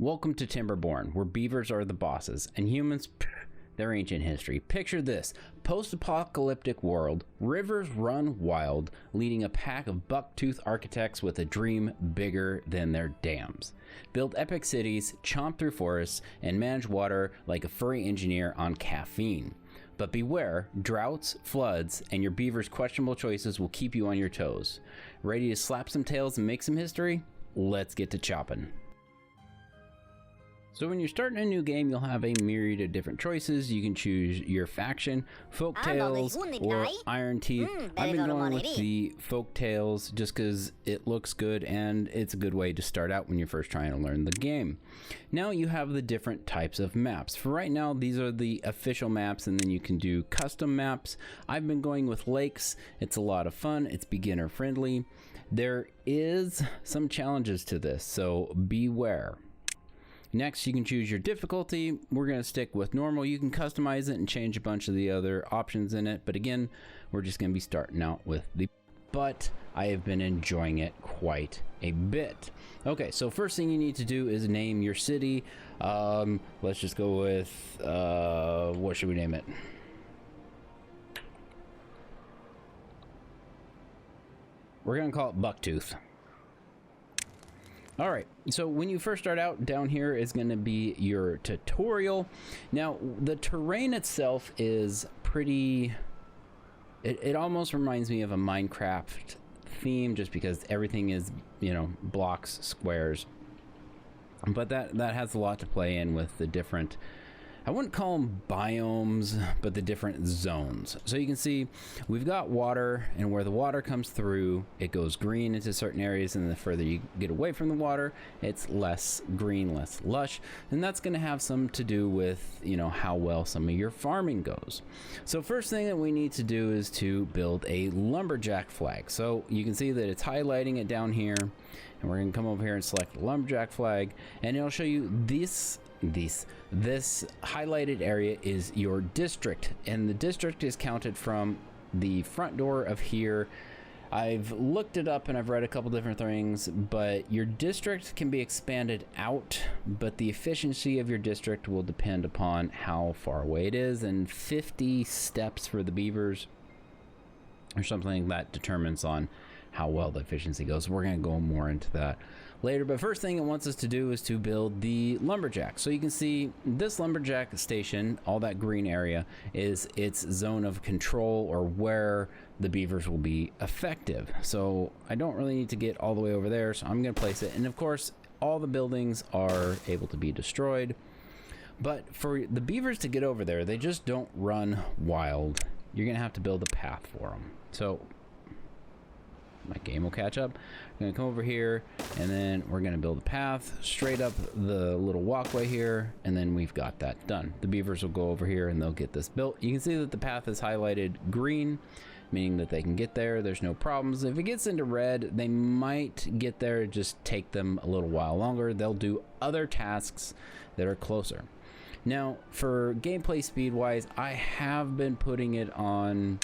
Welcome to Timberborn, where beavers are the bosses, and humans, they're ancient history. Picture this, post-apocalyptic world, rivers run wild, leading a pack of buck-tooth architects with a dream bigger than their dams. Build epic cities, chomp through forests, and manage water like a furry engineer on caffeine. But beware, droughts, floods, and your beaver's questionable choices will keep you on your toes. Ready to slap some tails and make some history? Let's get to chopping. So when you're starting a new game, you'll have a myriad of different choices. You can choose your faction, Folktales, or Iron Teeth. I've been going with the Folktales just because it looks good and it's a good way to start out when you're first trying to learn the game. Now you have the different types of maps. For right now, these are the official maps, and then you can do custom maps. I've been going with lakes. It's a lot of fun. It's beginner friendly. There is some challenges to this, so beware. Next, you can choose your difficulty. We're going to stick with normal. You can customize it and change a bunch of the other options in it. But again, we're just going to be starting out with the... But I have been enjoying it quite a bit. Okay, so first thing you need to do is name your city. Let's just go with... what should we name it? We're going to call it Bucktooth. All right, so when you first start out, down here is going to be your tutorial. Now, the terrain itself is pretty... It almost reminds me of a Minecraft theme, just because everything is, you know, blocks, squares. But that has a lot to play in with the different... I wouldn't call them biomes, but the different zones. So you can see we've got water, and where the water comes through, it goes green into certain areas, and the further you get away from the water, it's less green, less lush. And that's going to have some to do with, you know, how well some of your farming goes. So first thing that we need to do is to build a lumberjack flag. So you can see that it's highlighting it down here, and we're going to come over here and select the lumberjack flag, and it'll show you this highlighted area is your district, and the district is counted from the front door of here. I've looked it up and I've read a couple different things, but your district can be expanded out, but the efficiency of your district will depend upon how far away it is, and 50 steps for the beavers or something that determines on how well the efficiency goes. We're going to go more into that later, but first thing it wants us to do is to build the lumberjack. So you can see this lumberjack station, all that green area, is its zone of control, or where the beavers will be effective. So I don't really need to get all the way over there, so I'm going to place it. And of course, all the buildings are able to be destroyed, but for the beavers to get over there, they just don't run wild. You're going to have to build a path for them. So my game will catch up. I'm gonna come over here, and then we're gonna build a path straight up the little walkway here, and then we've got that done. The beavers will go over here and they'll get this built. You can see that the path is highlighted green, meaning that they can get there. There's no problems. If it gets into red, they might get there, just take them a little while longer. They'll do other tasks that are closer. Now, for gameplay speed wise, I have been putting it on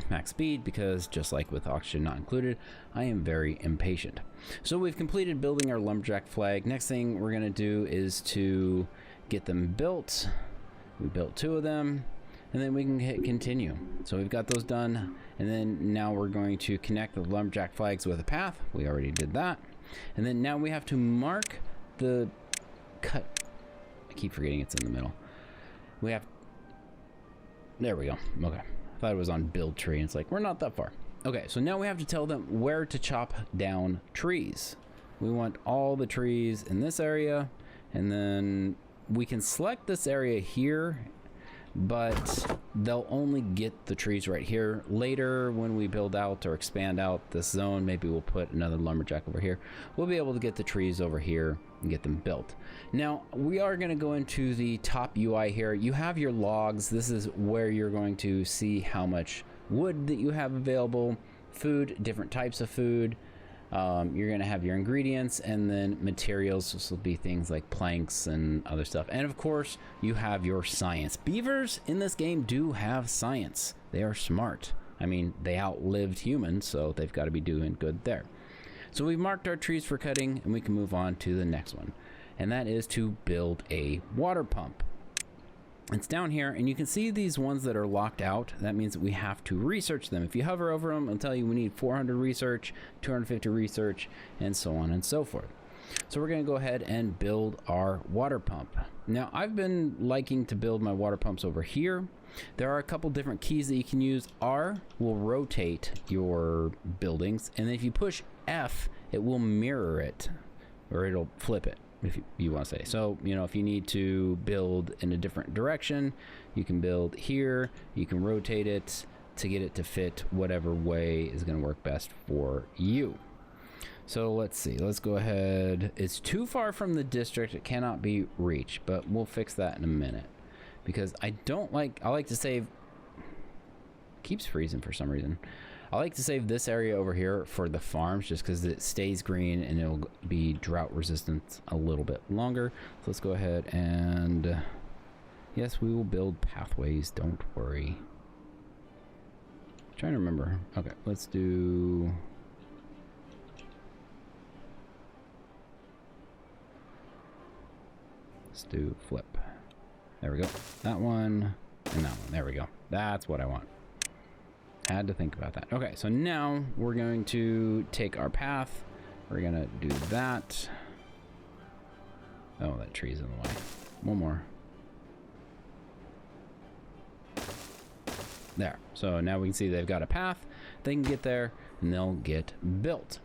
max speed, because just like with oxygen not included, I am very impatient. So we've completed building our lumberjack flag. Next thing we're going to do is to get them built. We built 2 of them, and then we can hit continue. So we've got those done, and then now we're going to connect the lumberjack flags with a path. We already did that. And then now we have to mark the cut. I keep forgetting it's in the middle. We have... There we go. Okay. I thought it was on build tree, and it's like, we're not that far. Okay, so now we have to tell them where to chop down trees. We want all the trees in this area, and then we can select this area here, but they'll only get the trees right here. Later, when we build out or expand out this zone, maybe we'll put another lumberjack over here. We'll be able to get the trees over here and get them built. Now, we are going to go into the top UI here. You have your logs. This is where you're going to see how much wood that you have available, food, different types of food. You're going to have your ingredients, and then materials. This will be things like planks and other stuff. And of course, you have your science. Beavers in this game do have science. They are smart. I mean, they outlived humans, so they've got to be doing good there. So we've marked our trees for cutting, and we can move on to the next one. and that is to build a water pump. It's down here, and you can see these ones that are locked out. That means that we have to research them. If you hover over them, it'll tell you we need 400 research, 250 research, and so on and so forth. So we're going to go ahead and build our water pump. Now, I've been liking to build my water pumps over here. There are a couple different keys that you can use. R will rotate your buildings, and then if you push F, it will mirror it, or it'll flip it, if you want to say. So, you know, if you need to build in a different direction, you can build here, you can rotate it to get it to fit whatever way is going to work best for you. So let's see, let's go ahead. It's too far from the district, it cannot be reached, but we'll fix that in a minute, because I like to save, keeps freezing for some reason. I like to save this area over here for the farms, just because it stays green and it'll be drought resistant a little bit longer. So let's go ahead and, yes, we will build pathways, don't worry. I'm trying to remember. Okay, let's do, flip. There we go. That one and that one. There we go. That's what I want. Had to think about that. Okay, so now we're going to take our path. We're gonna do that. Oh, that tree's in the way. One more. There. So now we can see they've got a path. They can get there and they'll get built.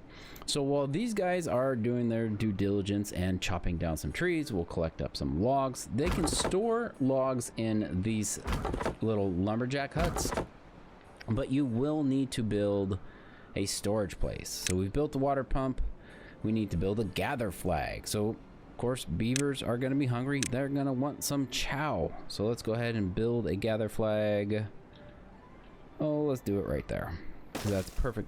So while these guys are doing their due diligence and chopping down some trees, we'll collect up some logs. They can store logs in these little lumberjack huts, but you will need to build a storage place. So we've built the water pump. We need to build a gather flag. So of course, beavers are going to be hungry. They're going to want some chow. So let's go ahead and build a gather flag. Oh, let's do it right there, because that's perfect.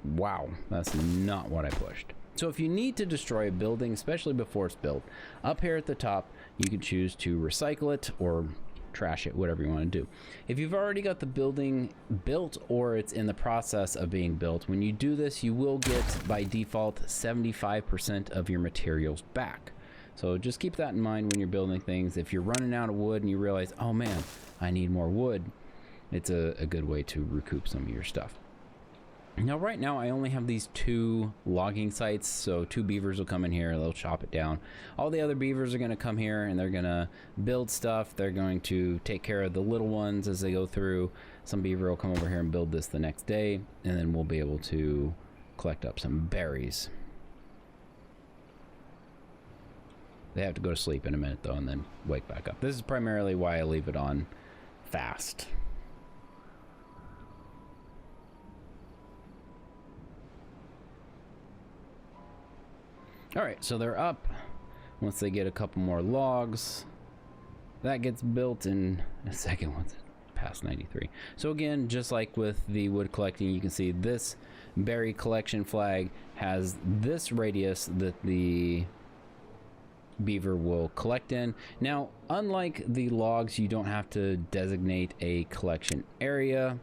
Wow, that's not what I pushed. So if you need to destroy a building, especially before it's built, up here at the top, you can choose to recycle it or trash it, whatever you want to do. If you've already got the building built or it's in the process of being built, when you do this, you will get, by default, 75% of your materials back. So just keep that in mind when you're building things. If you're running out of wood and you realize, oh man, I need more wood, it's a good way to recoup some of your stuff. Now, right now, I only have these 2 logging sites, so 2 beavers will come in here, they'll chop it down. All the other beavers are going to come here, and they're going to build stuff. They're going to take care of the little ones as they go through. Some beaver will come over here and build this the next day, and then we'll be able to collect up some berries. They have to go to sleep in a minute, though, and then wake back up. This is primarily why I leave it on fast. All right, so they're up. Once they get a couple more logs, that gets built in a second once it's past 93. So again, just like with the wood collecting, you can see this berry collection flag has this radius that the beaver will collect in. Now, unlike the logs, you don't have to designate a collection area,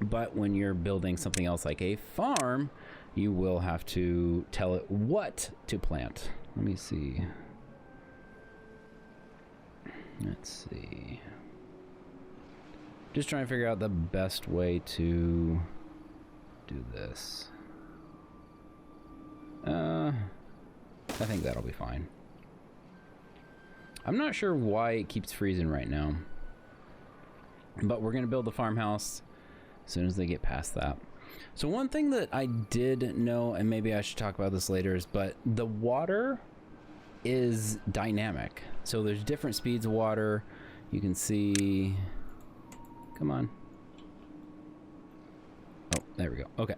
but when you're building something else like a farm, you will have to tell it what to plant. Let me see. Let's see. Just trying to figure out the best way to do this. I think that'll be fine. I'm not sure why it keeps freezing right now, but we're gonna build the farmhouse as soon as they get past that. So one thing that I did know, and maybe I should talk about this later, is but the water is dynamic. So there's different speeds of water. You can see, come on. Oh, there we go. Okay.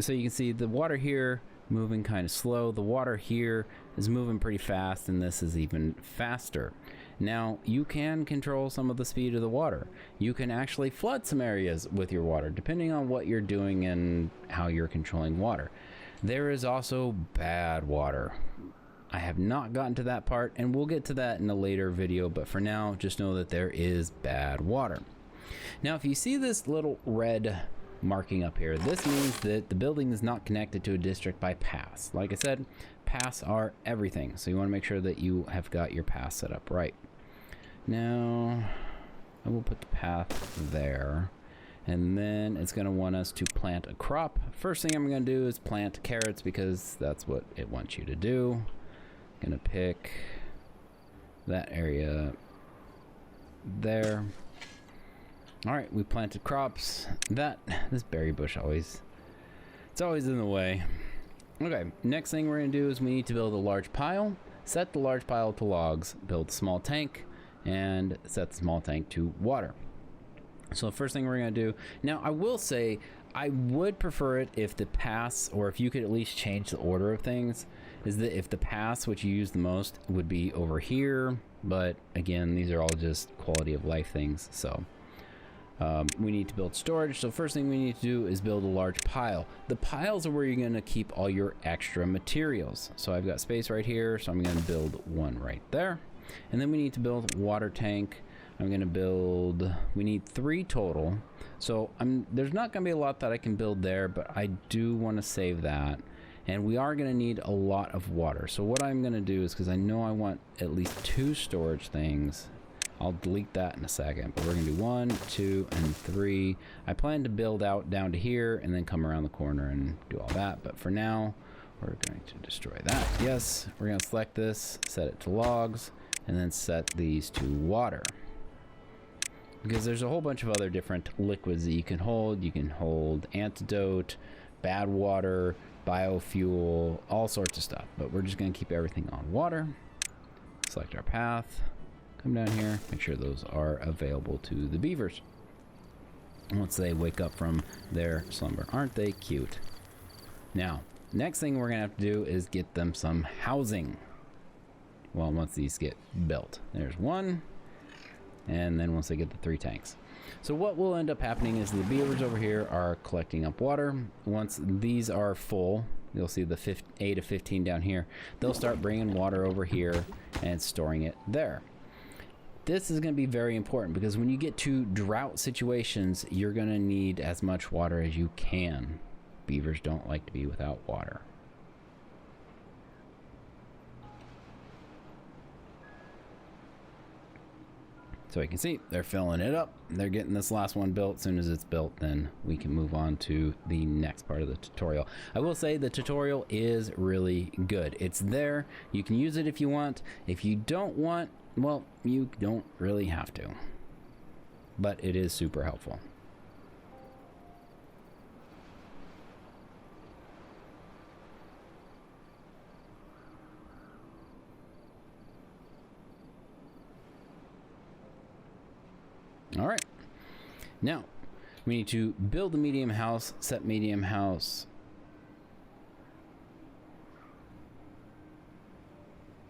So you can see the water here moving kind of slow. The water here is moving pretty fast, and this is even faster. Now, you can control some of the speed of the water. You can actually flood some areas with your water, depending on what you're doing and how you're controlling water. There is also bad water. I have not gotten to that part, and we'll get to that in a later video, but for now, just know that there is bad water. Now, if you see this little red marking up here. This means that the building is not connected to a district by paths. Like I said, paths are everything, so you want to make sure that you have got your path set up right. Now I will put the path there, and then it's going to want us to plant a crop. First thing I'm going to do is plant carrots because that's what it wants you to do. I'm going to pick that area there. All right, we planted crops. This berry bush it's always in the way. Okay, next thing we're gonna do is we need to build a large pile, set the large pile to logs, build a small tank, and set the small tank to water. So the first thing we're gonna do, now I will say, I would prefer it if the paths, or if you could at least change the order of things, is that if the paths which you use the most would be over here, but again, these are all just quality of life things, so. We need to build storage, so first thing we need to do is build a large pile. The piles are where you're going to keep all your extra materials. So I've got space right here, so I'm going to build one right there. And then we need to build a water tank. I'm going to build, we need 3 total. So there's not going to be a lot that I can build there, but I do want to save that. And we are going to need a lot of water. So what I'm going to do is, because I know I want at least 2 storage things, I'll delete that in a second, but we're gonna do 1, 2, and 3. I plan to build out down to here and then come around the corner and do all that, but for now we're going to destroy that. Yes, we're gonna select this, set it to logs, and then set these to water, because there's a whole bunch of other different liquids that you can hold. You can hold antidote, bad water, biofuel, all sorts of stuff, but we're just gonna keep everything on water. Select our path, come down here, make sure those are available to the beavers once they wake up from their slumber. Aren't they cute? Now, next thing we're gonna have to do is get them some housing. Well, once these get built. There's 1, and then once they get the 3 tanks. So what will end up happening is the beavers over here are collecting up water. Once these are full, you'll see the 8 of 15 down here, they'll start bringing water over here and storing it there. This is going to be very important because when you get to drought situations, you're going to need as much water as you can. Beavers don't like to be without water. So you can see they're filling it up. They're getting this last one built. As soon as it's built, then we can move on to the next part of the tutorial. I will say the tutorial is really good. It's there. You can use it if you want. If you don't want, well, you don't really have to, but it is super helpful. All right, now we need to build a medium house, set medium house,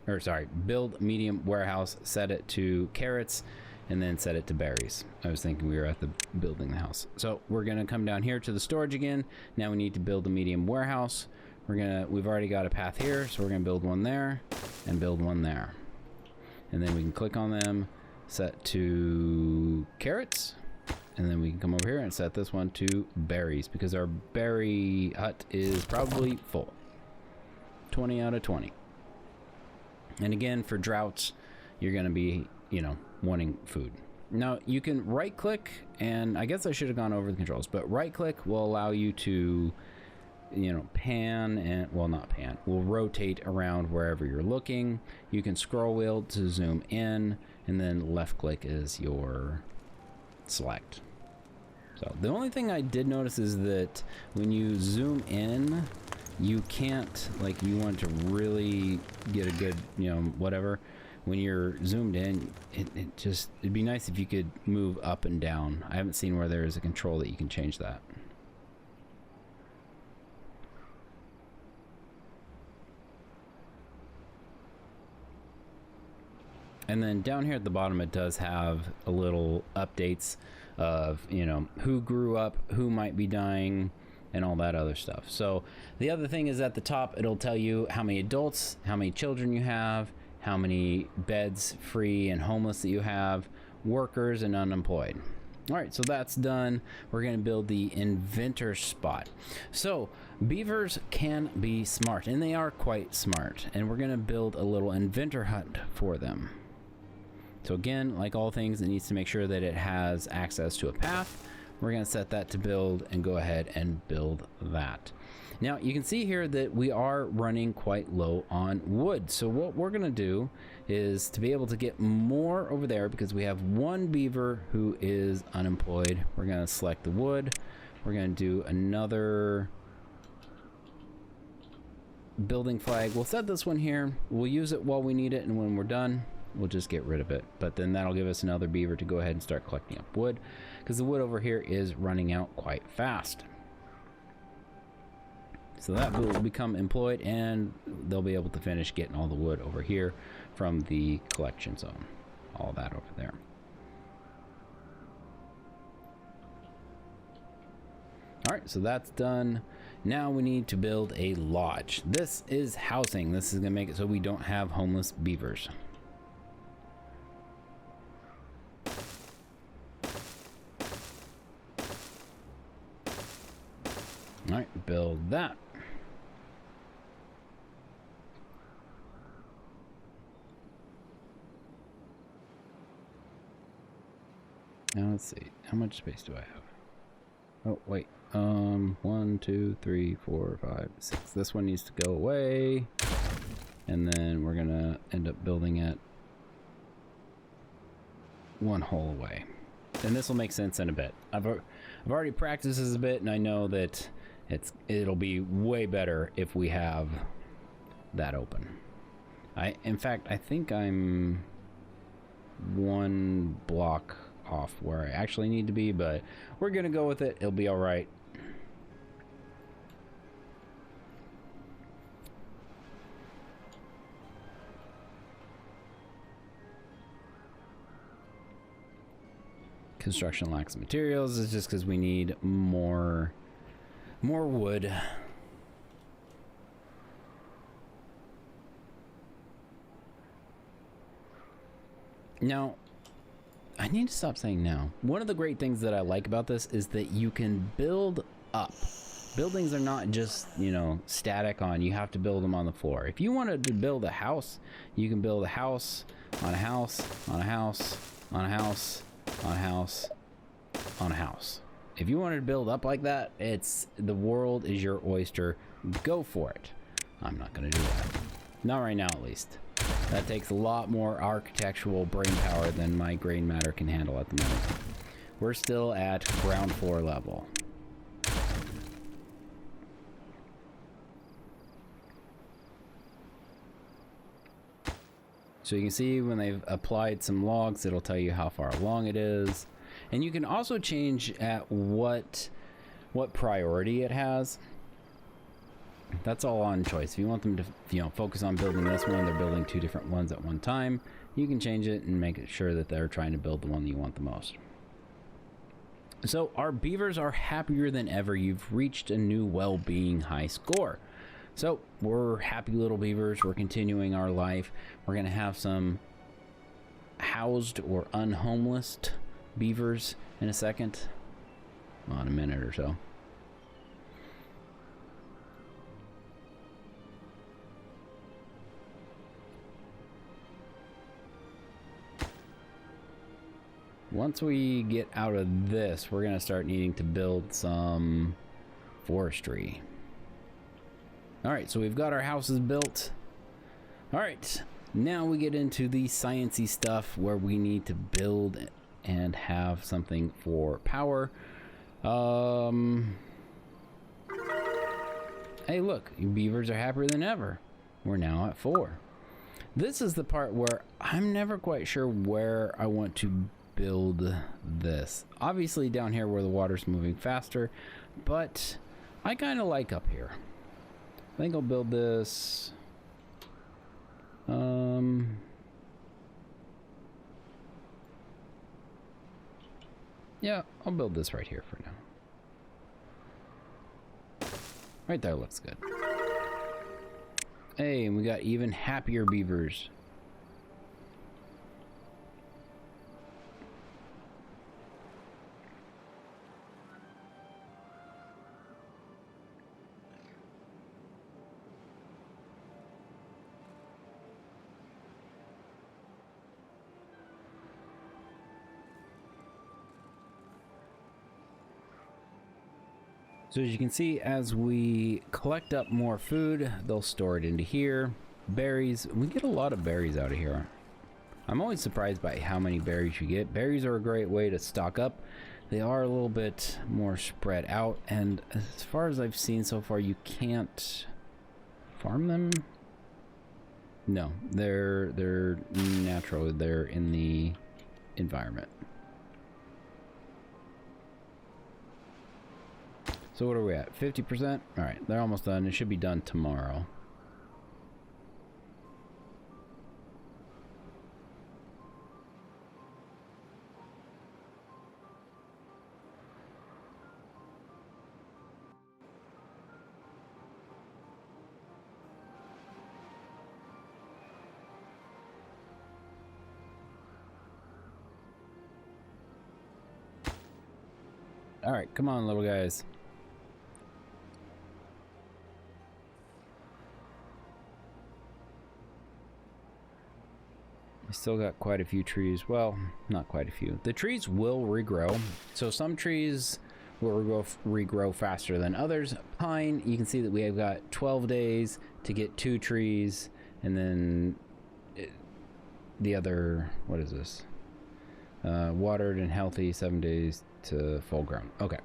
or sorry, build medium warehouse, set it to carrots, and then set it to berries. I was thinking we were at the building the house. So we're gonna come down here to the storage again. Now we need to build a medium warehouse. We've already got a path here, so we're gonna build one there and build one there. And then we can click on them, set to carrots, and then we can come over here and set this one to berries because our berry hut is probably full. 20 out of 20. And again, for droughts, you're going to be, wanting food. Now, you can right click, and I guess I should have gone over the controls, but right click will allow you to, pan and, well, not pan, will rotate around wherever you're looking. You can scroll wheel to zoom in, and then left click is your select. So the only thing I did notice is that when you zoom in, you can't, like, you want to really get a good, whatever. When you're zoomed in, it'd be nice if you could move up and down. I haven't seen where there is a control that you can change that. And then down here at the bottom, it does have a little updates of, who grew up, who might be dying, and all that other stuff. So the other thing is at the top, it'll tell you how many adults, how many children you have, how many beds free and homeless that you have, workers and unemployed. All right, so that's done. We're going to build the inventor spot. So beavers can be smart, and they are quite smart. And we're going to build a little inventor hut for them. So again, like all things, it needs to make sure that it has access to a path. We're going to set that to build and go ahead and build that. Now you can see here that we are running quite low on wood. So what we're going to do is to be able to get more over there, because we have one beaver who is unemployed. We're going to select the wood. We're going to do another building flag. We'll set this one here. We'll use it while we need it, and when we're done, we'll just get rid of it. But then that'll give us another beaver to go ahead and start collecting up wood, because the wood over here is running out quite fast. So that will become employed, and they'll be able to finish getting all the wood over here from the collection zone. All that over there. All right, so that's done. Now we need to build a lodge. This is housing. This is gonna make it so we don't have homeless beavers. All right, build that. Now let's see, how much space do I have? Oh wait, 1, 2, 3, 4, 5, 6. This one needs to go away, and then we're gonna end up building it one hole away. And this will make sense in a bit. I've already practiced this a bit, and I know that it'll be way better if we have that open. In fact, I think I'm one block off where I actually need to be, but we're gonna go with it. It'll be all right. Construction lacks materials. It's just because we need more wood. Now, I need to stop saying now. One of the great things that I like about this is that you can build up. Buildings are not just, you know, static on, you have to build them on the floor. If you wanted to build a house, you can build a house on a house on a house on a house on a house on a house. If you wanted to build up like that, the world is your oyster. Go for it. I'm not going to do that. Not right now, at least. That takes a lot more architectural brain power than my grain matter can handle at the moment. We're still at ground floor level. So you can see when they've applied some logs, it'll tell you how far along it is. And you can also change at what priority it has. That's all on choice. If you want them to, you know, focus on building this one, they're building two different ones at one time, you can change it and make it sure that they're trying to build the one that you want the most. So our beavers are happier than ever. You've reached a new well-being high score. So we're happy little beavers. We're continuing our life. We're going to have some housed or unhomeless beavers in a second. Well, in a minute or so. Once we get out of this, we're going to start needing to build some forestry. All right, so we've got our houses built. All right, now we get into the sciencey stuff where we need to build and have something for power. Hey, look, beavers are happier than ever. We're now at 4. This is the part where I'm never quite sure where I want to build this. Obviously down here where the water's moving faster, but I kind of like up here. I think I'll build this. Yeah, I'll build this right here for now. Right there looks good. Hey, and we got even happier beavers. So as you can see, as we collect up more food, they'll store it into here. Berries, we get a lot of berries out of here. I'm always surprised by how many berries you get. Berries are a great way to stock up. They are a little bit more spread out, and as far as I've seen so far, you can't farm them. No, they're natural. They're in the environment. So what are we at? 50%? All right, they're almost done. It should be done tomorrow. All right, come on, little guys. We still got quite a few trees. Well, not quite a few. The trees will regrow. So some trees will regrow faster than others. Pine, you can see that we have got 12 days to get 2 trees, and then the other, what is this? Watered and healthy, 7 days to full grown. Okay.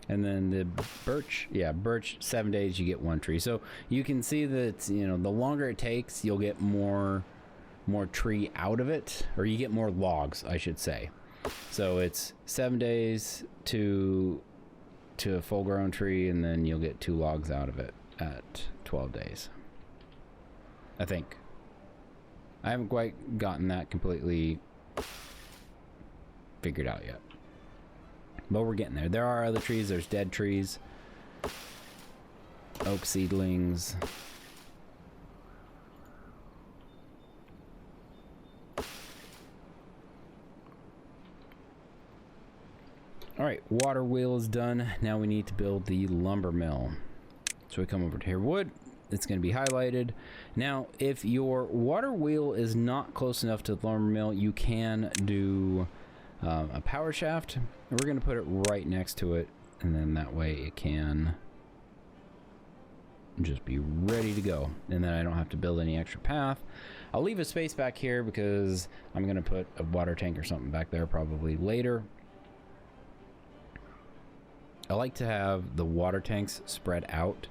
And then the birch, yeah, birch, 7 days you get 1 tree. So you can see that, you know, the longer it takes, you'll get more tree out of it, or you get more logs, I should say. So it's 7 days to a full grown tree, and then you'll get 2 logs out of it at 12 days. I think. I haven't quite gotten that completely figured out yet. But we're getting there. There are other trees. There's dead trees. Oak seedlings. All right, water wheel is done. Now we need to build the lumber mill. So we come over to here, wood. It's going to be highlighted. Now, if your water wheel is not close enough to the lumber mill, you can do a power shaft. And we're going to put it right next to it, and then that way it can just be ready to go. And then I don't have to build any extra path. I'll leave a space back here because I'm going to put a water tank or something back there probably later. I like to have the water tanks spread out,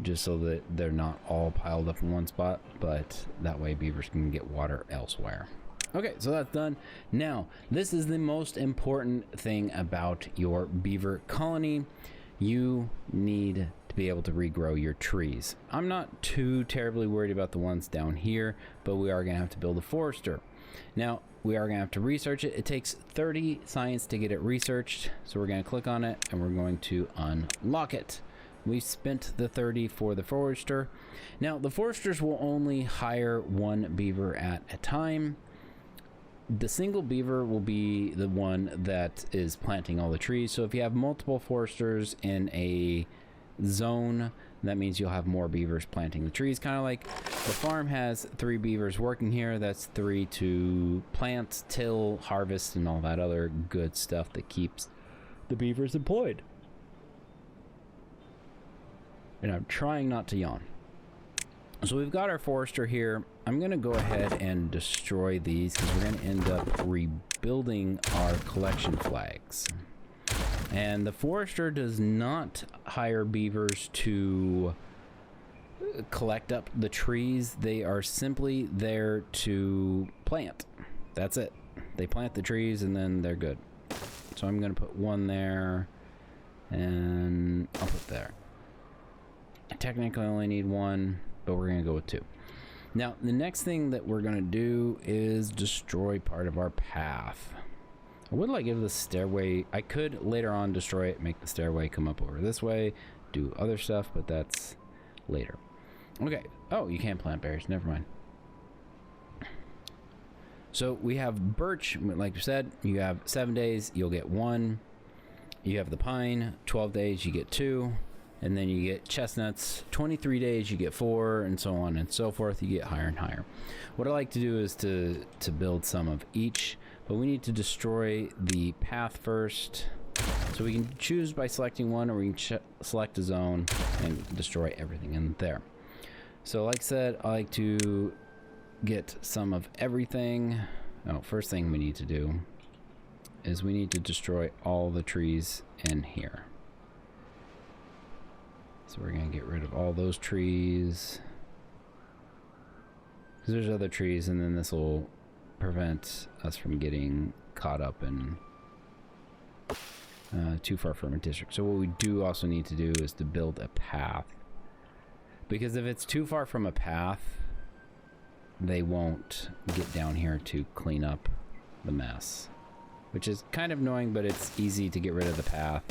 just so that they're not all piled up in one spot, but that way beavers can get water elsewhere. Okay, so that's done. Now, this is the most important thing about your beaver colony. You need to be able to regrow your trees. I'm not too terribly worried about the ones down here, but we are gonna have to build a forester. Now, we are gonna have to research it. It takes 30 science to get it researched, so we're gonna click on it and we're going to unlock it. We spent the 30 for the forester. Now, the foresters will only hire 1 beaver at a time. The single beaver will be the one that is planting all the trees. So if you have multiple foresters in a zone, that means you'll have more beavers planting the trees. Kind of like the farm has 3 beavers working here. That's 3 to plant, till, harvest, and all that other good stuff that keeps the beavers employed. And I'm trying not to yawn. So we've got our forester here. I'm going to go ahead and destroy these because we're going to end up rebuilding our collection flags. And the forester does not hire beavers to collect up the trees. They are simply there to plant. That's it. They plant the trees and then they're good. So I'm going to put 1 there, and I'll put there. I technically only need 1, but we're going to go with 2. Now, the next thing that we're going to do is destroy part of our path. I would like to give the stairway, I could later on destroy it, make the stairway come up over this way, do other stuff, but that's later. Okay. Oh, you can't plant berries. Never mind. So we have birch, like we said, you have 7 days, you'll get 1. You have the pine, 12 days, you get 2. And then you get chestnuts, 23 days, you get 4, and so on and so forth. You get higher and higher. What I like to do is to build some of each, but we need to destroy the path first. So we can choose by selecting one, or we can select a zone and destroy everything in there. So like I said, I like to get some of everything. Oh, first thing we need to do is we need to destroy all the trees in here. So we're going to get rid of all those trees. Because there's other trees, and then this will prevent us from getting caught up in too far from a district. So what we do also need to do is to build a path. Because if it's too far from a path, they won't get down here to clean up the mess. Which is kind of annoying, but it's easy to get rid of the path.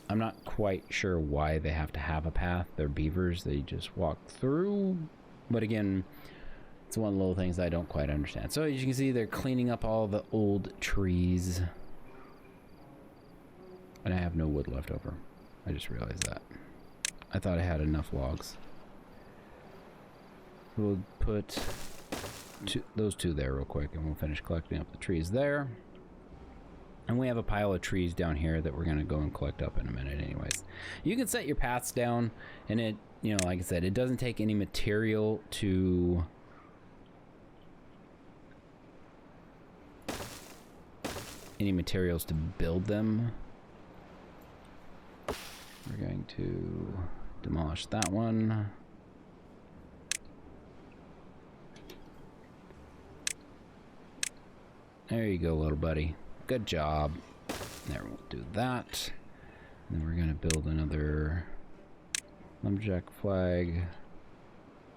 I'm not quite sure why they have to have a path. They're beavers, they just walk through. But again, it's one of the little things I don't quite understand. So as you can see, they're cleaning up all the old trees. And I have no wood left over. I just realized that. I thought I had enough logs. We'll put those two there real quick, and we'll finish collecting up the trees there. And we have a pile of trees down here that we're going to go and collect up in a minute anyways. You can set your paths down, and it, you know, like I said, it doesn't take any material to build them. We're going to demolish that one. There you go, little buddy. Good job. There, we'll do that. And then we're going to build another lumberjack flag.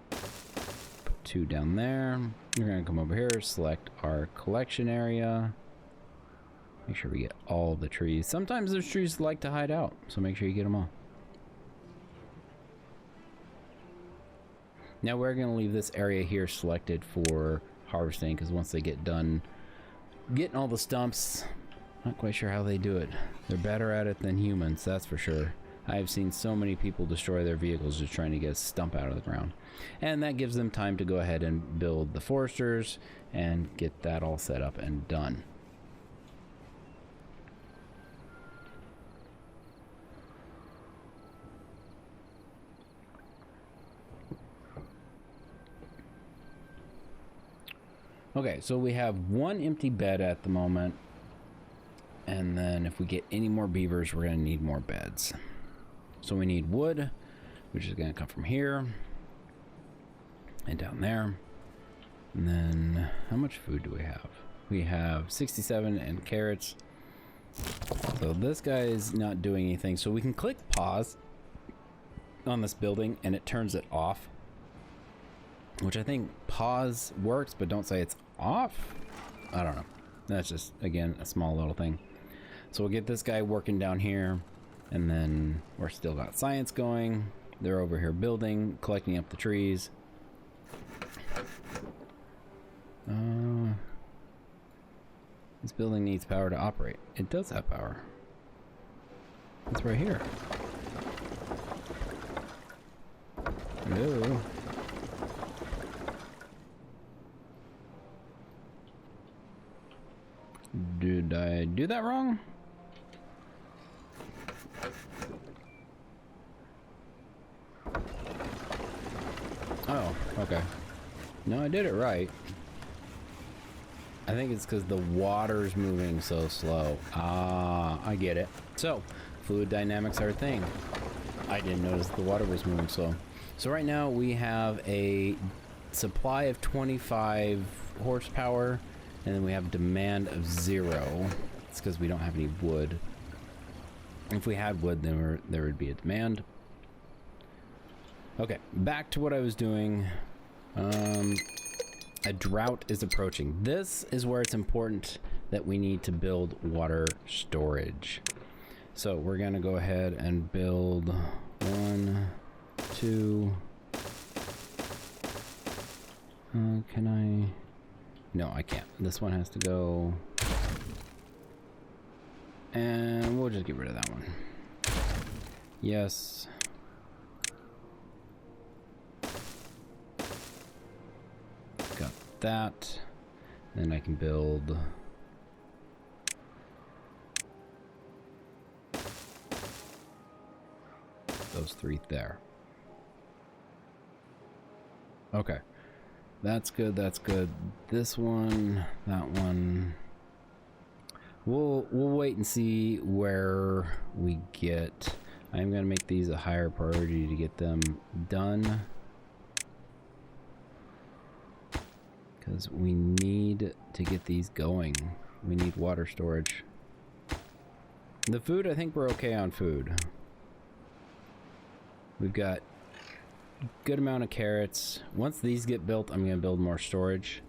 Put 2 down there. We're going to come over here, select our collection area. Make sure we get all the trees. Sometimes those trees like to hide out, so make sure you get them all. Now we're going to leave this area here selected for harvesting, because once they get done getting all the stumps, not quite sure how they do it. They're better at it than humans, that's for sure. I've seen so many people destroy their vehicles just trying to get a stump out of the ground. And that gives them time to go ahead and build the foresters and get that all set up and done. Okay, so we have 1 empty bed at the moment, and then if we get any more beavers, we're going to need more beds. So we need wood, which is going to come from here and down there. And then how much food do we have? We have 67 and carrots. So this guy is not doing anything, so we can click pause on this building and it turns it off. Which I think pause works, but don't say it's off. I don't know. That's just, again, a small little thing. So we'll get this guy working down here, and then we're still got science going. They're over here building, collecting up the trees. This building needs power to operate. It does have power. It's right here. Hello. Did I do that wrong? Oh, okay. No, I did it right. I think it's because the water's moving so slow. Ah, I get it. So, fluid dynamics are a thing. I didn't notice the water was moving slow. So right now we have a supply of 25 horsepower, and then we have demand of 0. It's because we don't have any wood. If we had wood, then there would be a demand. Okay, back to what I was doing. A drought is approaching. This is where it's important that we need to build water storage. So we're gonna go ahead and build 1, 2. Can I? No, I can't. This one has to go. And we'll just get rid of that one. Yes. Got that. Then I can build 3 there. Okay. That's good, that's good. This one, that one. We'll wait and see where we get. I'm gonna make these a higher priority to get them done. Because we need to get these going. We need water storage. The food, I think we're okay on food. We've got a good amount of carrots. Once these get built, I'm going to build more storage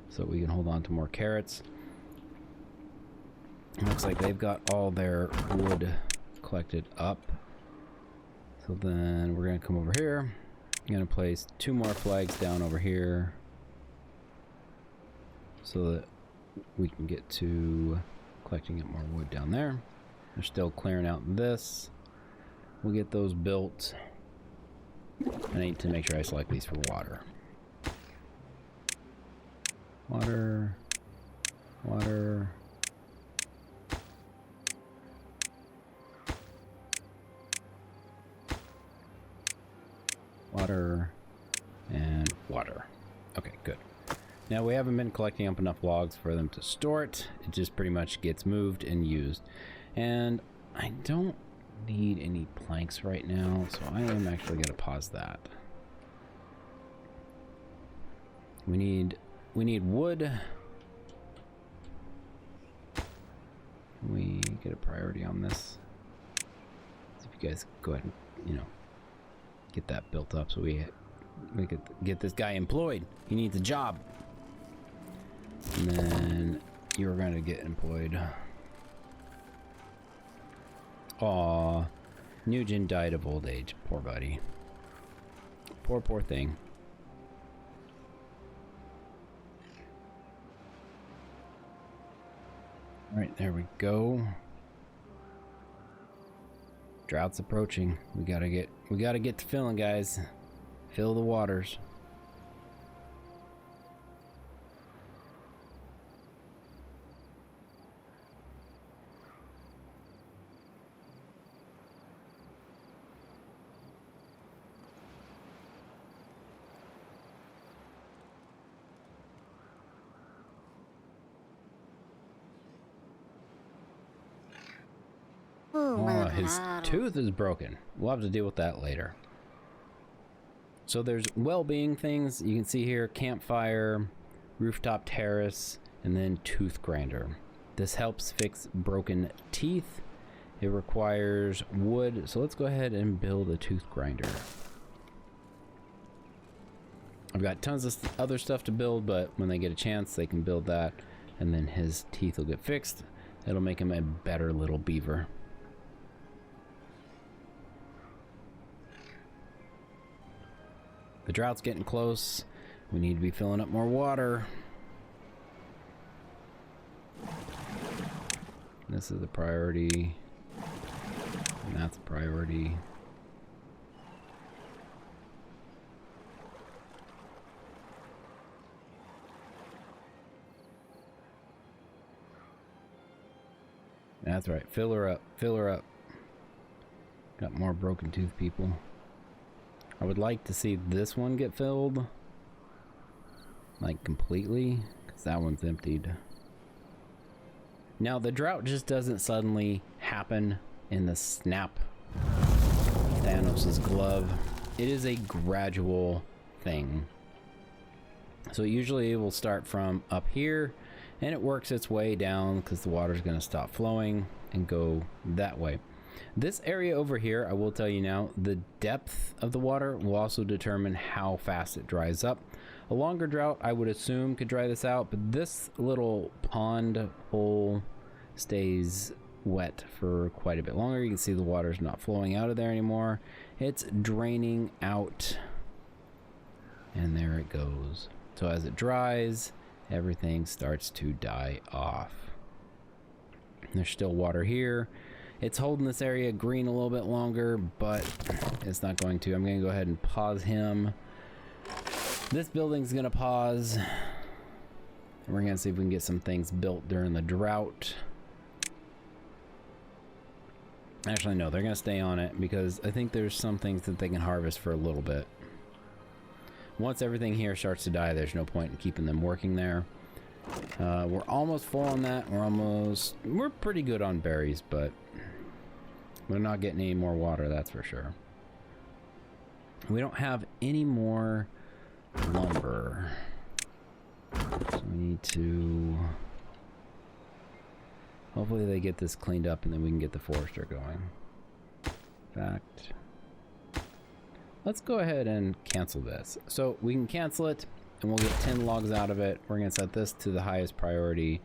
so we can hold on to more carrots. It looks like they've got all their wood collected up. So then we're going to come over here. I'm going to place 2 more flags down over here so that we can get to collecting up more wood down there. They're still clearing out this. We'll get those built. I need to make sure I select these for water. Water. Water. Water. And water. Okay, good. Now we haven't been collecting up enough logs for them to store it. It just pretty much gets moved and used. And I don't need any planks right now, so I am actually going to pause that. We need wood. Can we get a priority on this? So if you guys go ahead and, you know, get that built up so we could get this guy employed. He needs a job. And then you're going to get employed. Aw, Nugent died of old age. Poor buddy. Poor thing. Alright, there we go. Drought's approaching. We gotta get to filling, guys. Fill the waters. Oh, his tooth is broken. We'll have to deal with that later. So there's well-being things. You can see here, campfire, rooftop terrace, and then tooth grinder. This helps fix broken teeth. It requires wood. So let's go ahead and build a tooth grinder. I've got tons of other stuff to build, but when they get a chance, they can build that. And then his teeth will get fixed. It'll make him a better little beaver. The drought's getting close. We need to be filling up more water. This is a priority. And that's a priority. That's right. Fill her up. Fill her up. Got more broken tooth people. I would like to see this one get filled. Like completely. Because that one's emptied. Now the drought just doesn't suddenly happen in the snap of Thanos' glove. It is a gradual thing. So usually it will start from up here. And it works its way down because the water's going to stop flowing and go that way. This area over here, I will tell you now, the depth of the water will also determine how fast it dries up. A longer drought, I would assume, could dry this out, but this little pond hole stays wet for quite a bit longer. You can see the water's not flowing out of there anymore. It's draining out. And there it goes. So as it dries, everything starts to die off. There's still water here. It's holding this area green a little bit longer, but it's not going to. I'm going to go ahead and pause him. This building's going to pause. We're going to see if we can get some things built during the drought. Actually, no, they're gonna stay on it because I think there's some things that they can harvest for a little bit. Once everything here starts to die, there's no point in keeping them working there. We're almost full on that. We're pretty good on berries, but we're not getting any more water, that's for sure. We don't have any more lumber. So we need to... Hopefully they get this cleaned up and then we can get the forester going. In fact, let's go ahead and cancel this. So we can cancel it and we'll get 10 logs out of it. We're going to set this to the highest priority.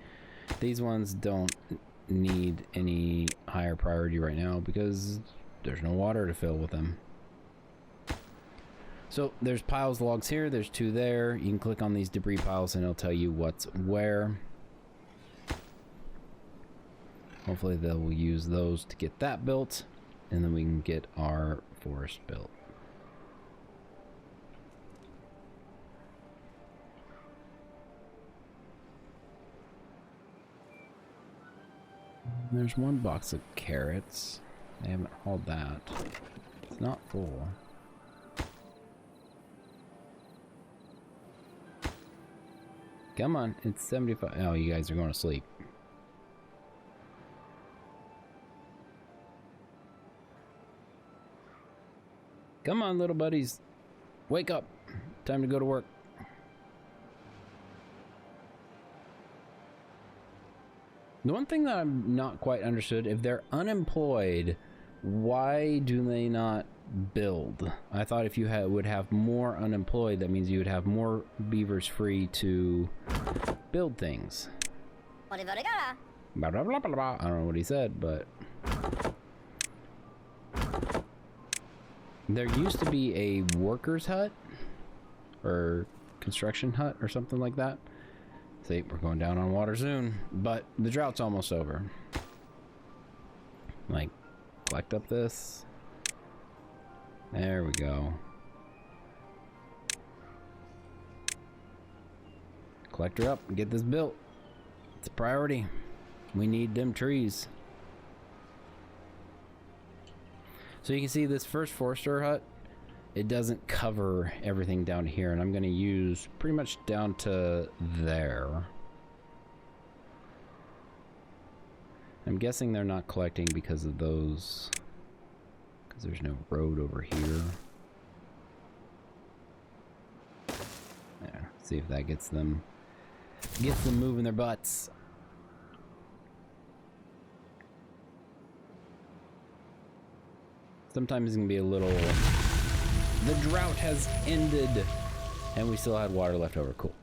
These ones don't need any higher priority right now because there's no water to fill with them. So there's piles of logs here. There's 2 there. You can click on these debris piles and it'll tell you what's where. Hopefully they'll use those to get that built, and then we can get our forest built. There's 1 box of carrots. They haven't hauled that. It's not full. Come on, it's 75. Oh, you guys are going to sleep. Come on, little buddies. Wake up. Time to go to work. The one thing that I'm not quite understood, if they're unemployed, why do they not build? I thought if you would have more unemployed, that means you would have more beavers free to build things. Blah, blah, blah, blah, blah. I don't know what he said, but... There used to be a worker's hut or construction hut or something like that. See, we're going down on water soon, but the drought's almost over. Like, collect up this. There we go. Collect her up and get this built. It's a priority. We need them trees. So you can see this first forester hut, it doesn't cover everything down here, and I'm going to use pretty much down to there. I'm guessing they're not collecting because of those, because there's no road over here. There, see if that gets them moving their butts. Sometimes it's gonna be a little... The drought has ended, and we still had water left over. Cool.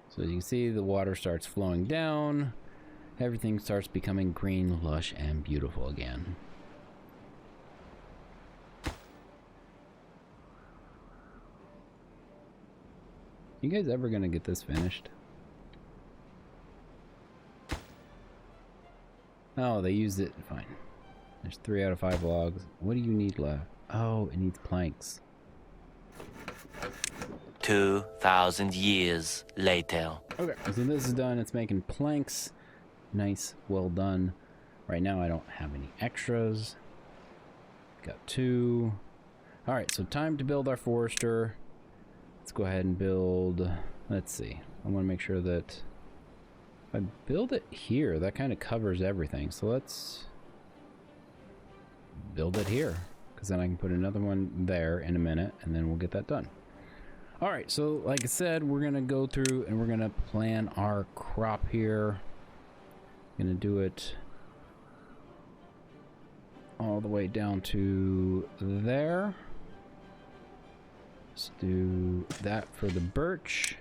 So as you can see, the water starts flowing down. Everything starts becoming green, lush, and beautiful again. You guys ever gonna get this finished? Oh, they used it. Fine. There's 3 out of 5 logs. What do you need left? Oh, it needs planks. 2,000 years later. Okay, so this is done. It's making planks. Nice, well done. Right now I don't have any extras. Got 2. Alright, so time to build our forester. Let's go ahead and build... Let's see. I want to make sure that... If I build it here, that kind of covers everything. So let's... build it here, because then I can put another one there in a minute, and then we'll get that done. All right, so like I said, we're gonna go through and we're gonna plan our crop here. Gonna do it all the way down to there. Let's do that for the birch.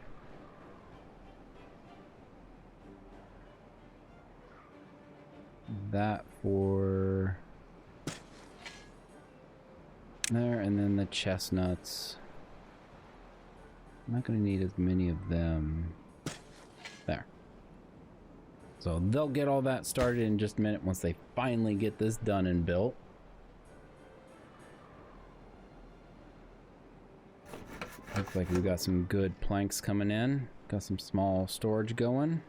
That for there, and then the chestnuts. I'm not going to need as many of them. There. So they'll get all that started in just a minute once they finally get this done and built. Looks like we got some good planks coming in. Got some small storage going.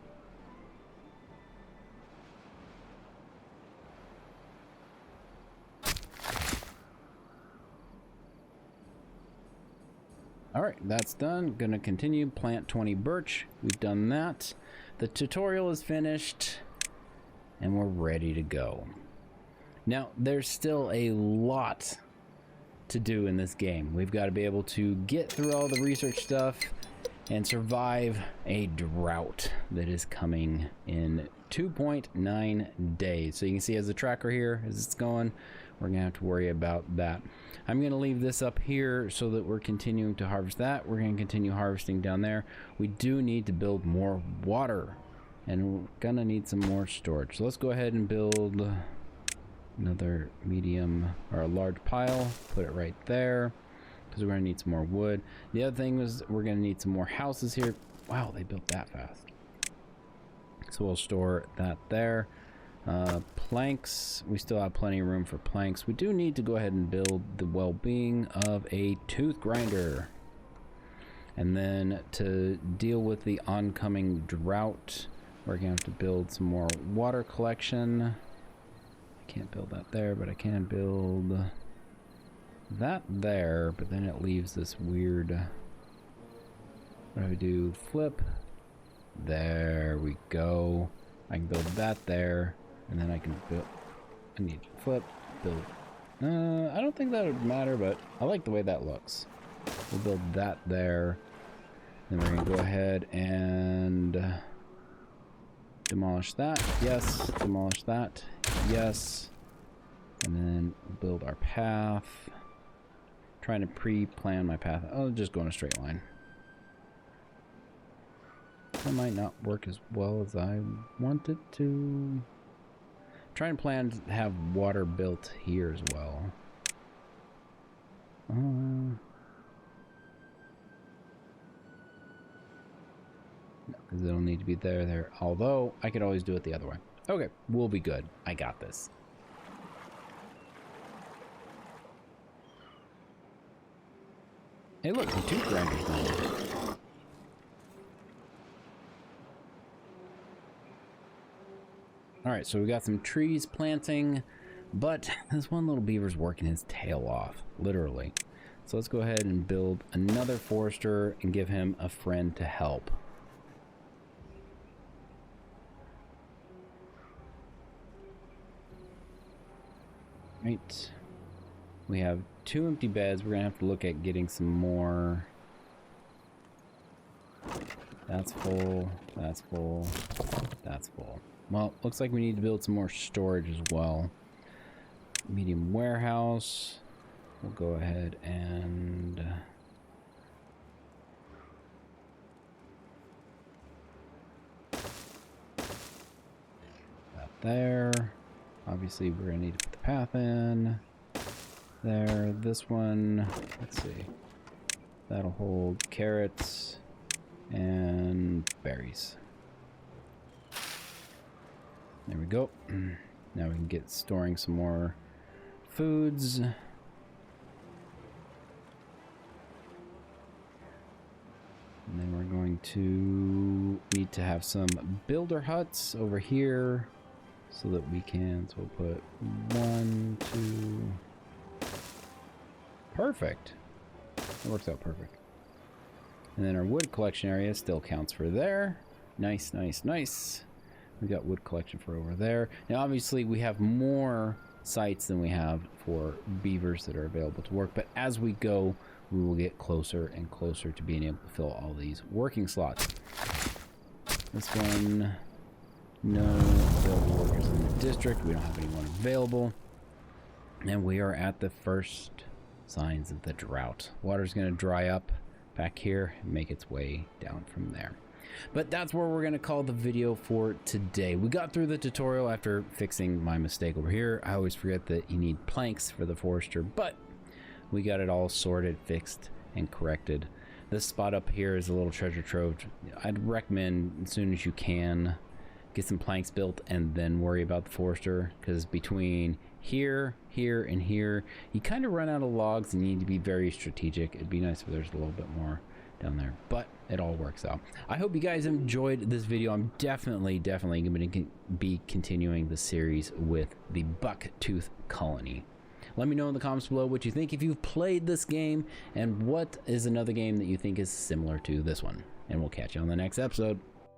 All right, that's done. Gonna continue. Plant 20 birch. We've done that. The tutorial is finished, and we're ready to go. Now, there's still a lot to do in this game. We've got to be able to get through all the research stuff and survive a drought that is coming in 2.9 days. So you can see as the tracker here, as it's going, we're gonna have to worry about that. I'm gonna leave this up here so that we're continuing to harvest that. We're gonna continue harvesting down there. We do need to build more water, and we're gonna need some more storage. So let's go ahead and build another medium or a large pile, put it right there, because we're gonna need some more wood. The other thing is we're gonna need some more houses here. Wow, they built that fast. So we'll store that there. Planks, we still have plenty of room for planks. We do need to go ahead and build the well-being of a tooth grinder. And then to deal with the oncoming drought, we're gonna have to build some more water collection. I can't build that there, but I can build that there, but then it leaves this weird, what do I do? Flip. There we go. I can build that there, and then I can build, I need to flip, build. I don't think that would matter, but I like the way that looks. We'll build that there. Then we're gonna go ahead and demolish that. Yes. Demolish that. Yes. And then we'll build our path. Trying to pre-plan my path. I'll just go in a straight line. That might not work as well as I want it to. Try and plan to have water built here as well. Because it'll need to be there. Although, I could always do it the other way. Okay, we'll be good. I got this. Hey look, the tooth grinder's done. Alright, so we got some trees planting, but this one little beaver's working his tail off, literally. So let's go ahead and build another forester and give him a friend to help. Right. We have 2 empty beds. We're gonna have to look at getting some more. That's full. That's full. That's full. Well, looks like we need to build some more storage as well. Medium warehouse. We'll go ahead and that there. Obviously, we're gonna need to put the path in. There, this one, let's see. That'll hold carrots and berries. There we go. Now we can get storing some more foods. And then we're going to need to have some builder huts over here so that we can, so we'll put 1, 2. Perfect. That works out perfect. And then our wood collection area still counts for there. Nice, nice, nice. We got wood collection for over there. Now, obviously, we have more sites than we have for beavers that are available to work. But as we go, we will get closer and closer to being able to fill all these working slots. This one, no available workers in the district. We don't have anyone available. And we are at the first signs of the drought. Water's going to dry up back here and make its way down from there. But that's where we're going to call the video for today. We got through the tutorial after fixing my mistake over here. I always forget that you need planks for the forester, but we got it all sorted, fixed, and corrected. This spot up here is a little treasure trove. I'd recommend as soon as you can get some planks built and then worry about the forester, because between here, here, and here, you kind of run out of logs and you need to be very strategic. It'd be nice if there's a little bit more down there, but it all works out. I hope you guys enjoyed this video. I'm definitely going to be continuing the series with the bucktooth colony. Let me know in the comments below what you think if you've played this game, and what is another game that you think is similar to this one. And we'll catch you on the next episode.